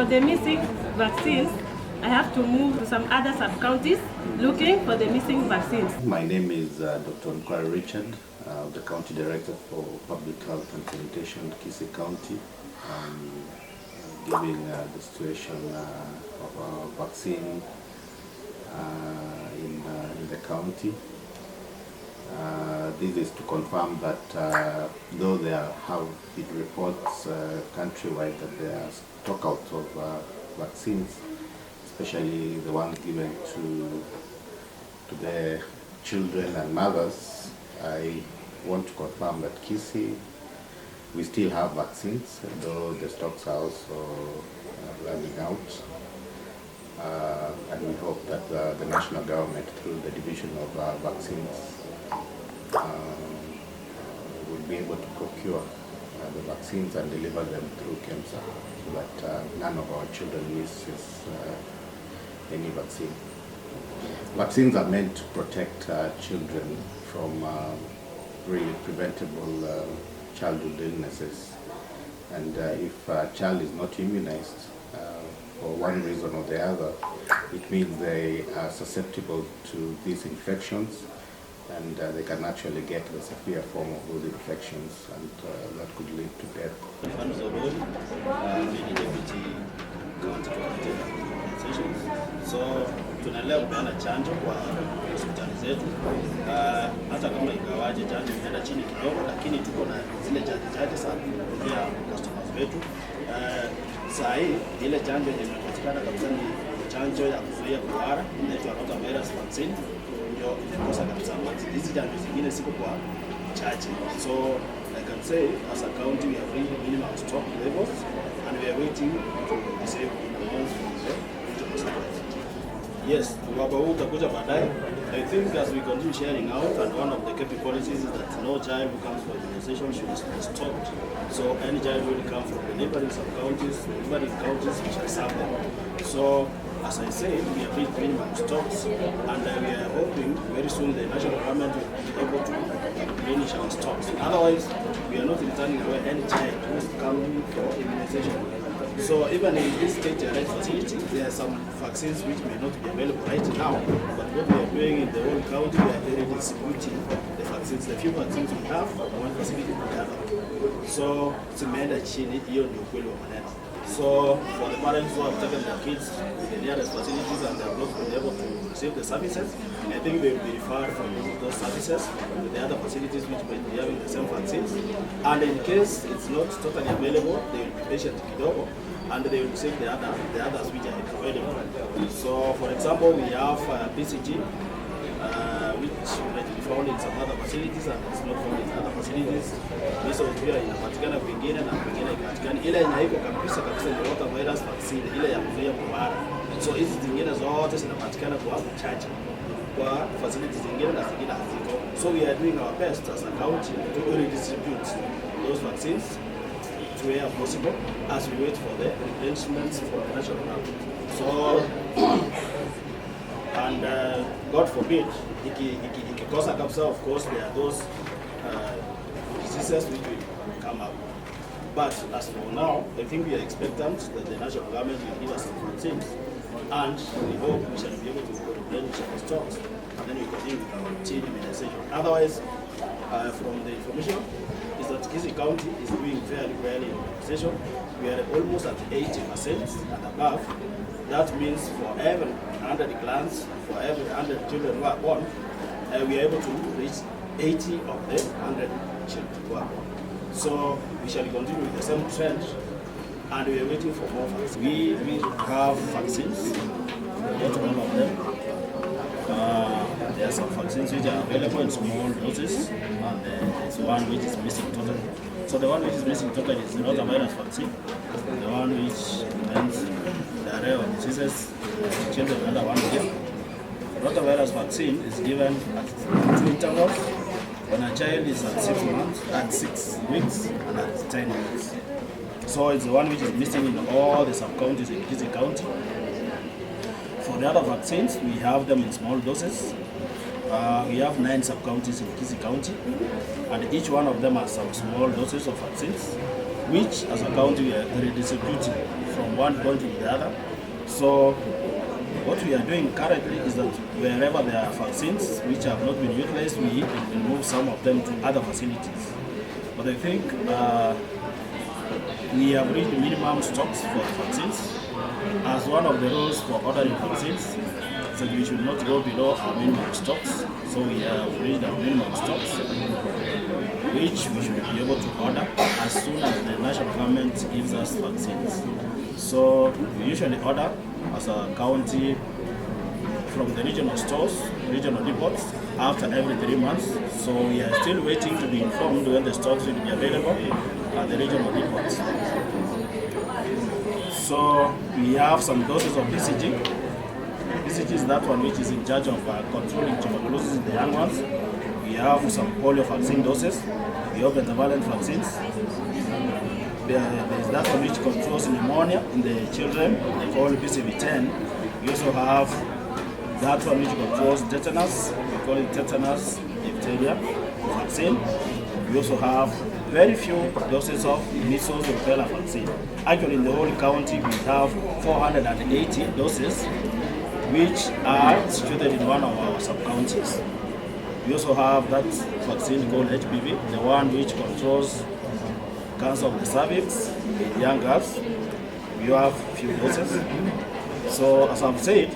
for the missing vaccines, I have to move to some other sub-counties looking for the missing vaccines. My name is Dr. Nkwari Richard, the County Director for Public Health and Sanitation, Kisii County. Given the situation of vaccine in the county. This is to confirm that though there have been reports countrywide that there are stockouts of vaccines, especially the ones given to the children and mothers, I want to confirm that Kisii, we still have vaccines, though the stocks are also running out. And we hope that the national government, through the division of vaccines, will be able to procure the vaccines and deliver them through KEMSA, so that none of our children misses any vaccine. Vaccines are meant to protect children from really preventable childhood illnesses, and if a child is not immunized for one reason or the other, it means they are susceptible to these infections, and they can actually get the severe form of those infections, and that could lead to death. So tunaendelea kupeana chanjo kwa hospitali zetu, hata kama ingawaje chanjo inaenda chini kidogo, lakini tuko na zile chanjo chache sana kufikia customers wetu. Saa hii ile chanjo yenye imepatikana kabisa ni chanjo ya kuzuia kuhara, inaitwa rotavirus vaccine, ndio imekosa kabisa. Hizi chanjo zingine ziko kwa chache. So I can say as a county we have really minimum stock levels, and we are waiting to receive the month from the Yes, mwaka huu utakuja baadaye. I think as we continue sharing out, and one of the key policies is that no child who comes for immunization should be stopped. So any child will come from the neighboring sub-counties, neighboring counties, we shall serve them. So as I said, we have reached minimum stocks, and we are hoping very soon the national government will be able to replenish our stocks. Otherwise, we are not returning away any child who is coming for immunization. So even in this state-of facility, there are some vaccines which may not be available right now, but what we are doing in the whole county, we are really distributing the vaccines. The few vaccines we have, one facility to the other. So zimeenda chini, hiyo ni ukweli wa maneno. So for the parents who have taken their kids to the nearest facilities and they have not been able to receive the services, I think they will be referred from those services to the other facilities which may be having the same vaccines. And in case it's not totally available, they will be patient kidogo, and they will receive the others which are available. So for example, we have BCG, which might be found in some other facilities and it's not found in other facilities. Hizo pia inapatikana kwingine na kwingine inapatikana. Ile yenye iko kabisa ni rotavirus vaccine, ile ya kuzuia kuhara. So hizi zingine zote zinapatikana kwa chache kwa facilities zingine na zingine haziko. So we are doing our best as a county to redistribute those vaccines to where possible as we wait for the replenishments from the national government. So and God forbid, ikikosa kabisa, of course there are those diseases which will come up. But as for now, I think we are expectant that the national government will give us some vaccines, and we hope we shall be able to replenish our stocks, and then we continue with our routine immunization. Otherwise, from the information, is that Kisii County is doing very well in immunization. We are almost at 80% and above. That means for every 100 clans, for every 100 children who are born, we are able to reach 80 of the 100 children who are born. So we shall continue with the same trend, and we are waiting for more vaccines. We have vaccines, not all of them. There are some vaccines which are available in small doses, and there's one which is missing totally. So the one which is missing totally is the rotavirus vaccine, the one which prevents diarrhea or diseases in children under 1 year. Rotavirus vaccine is given at 2 intervals when a child is at 6 months, at 6 weeks, and at 10 weeks. So it's the one which is missing in all the sub-counties in Kisii County. For the other vaccines, we have them in small doses. We have 9 sub-counties in Kisii County, and each one of them has some small doses of vaccines. which as a county we are redistributing from one point to the other. So what we are doing currently is that wherever there are vaccines which have not been utilized, we will move some of them to other facilities. But I think we have reached the minimum stocks for vaccines. As one of the rules for ordering vaccines, so we should not go below our minimum stocks. So we have reached our minimum stocks, which we should be able to order as soon as the national government gives us vaccines. So we usually order as a county from the regional stores, regional depots, after every 3 months. So we are still waiting to be informed when the stocks will be available at the regional depots. So we have some doses of BCG. BCG is that one which is in charge of controlling tuberculosis in the young ones. We have some polio vaccine doses. We have pentavalent vaccines. There is that one which controls pneumonia in the children, they call PCV10. We also have that one which controls tetanus, we call it tetanus diphtheria vaccine. We also have very few doses of measles rubella vaccine. Actually, in the whole county, we have 480 doses, which are situated in one of our sub-counties. We also have that vaccine called HPV, the one which controls cancer of the cervix in young girls. We have few doses. So, as I've said,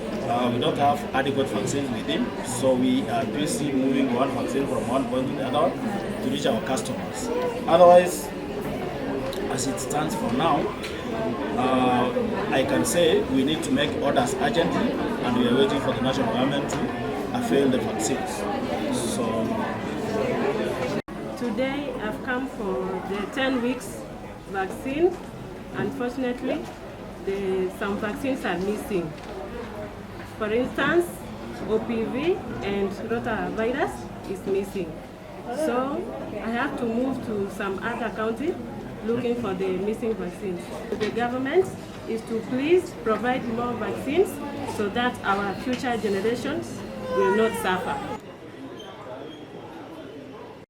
we don't have adequate vaccines within, so we are busy moving one vaccine from one point to the other to reach our customers. Otherwise, as it stands for now, I can say we need to make orders urgently, and we are waiting for the national government to avail the vaccines. So today I've come for the 10 weeks vaccine. Unfortunately, some vaccines are missing. For instance, OPV and rotavirus is missing. So I have to move to some other county looking for the missing vaccines. The government is to please provide more vaccines so that our future generations will not suffer.